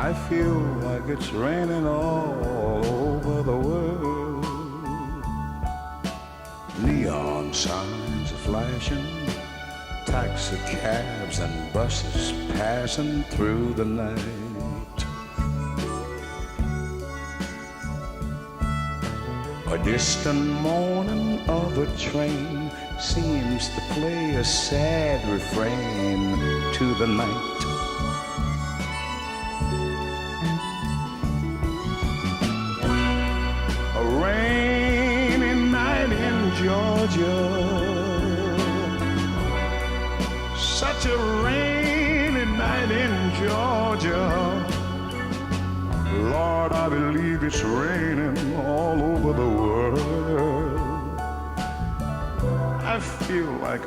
I feel like it's raining all over the world. Neon signs are flashing, taxi cabs and buses passing through the night. A distant moaning of a train seems to play a sad refrain to the night. A rainy night in Georgia, such a rainy night in Georgia. Lord, I believe it's raining all over the world. I feel like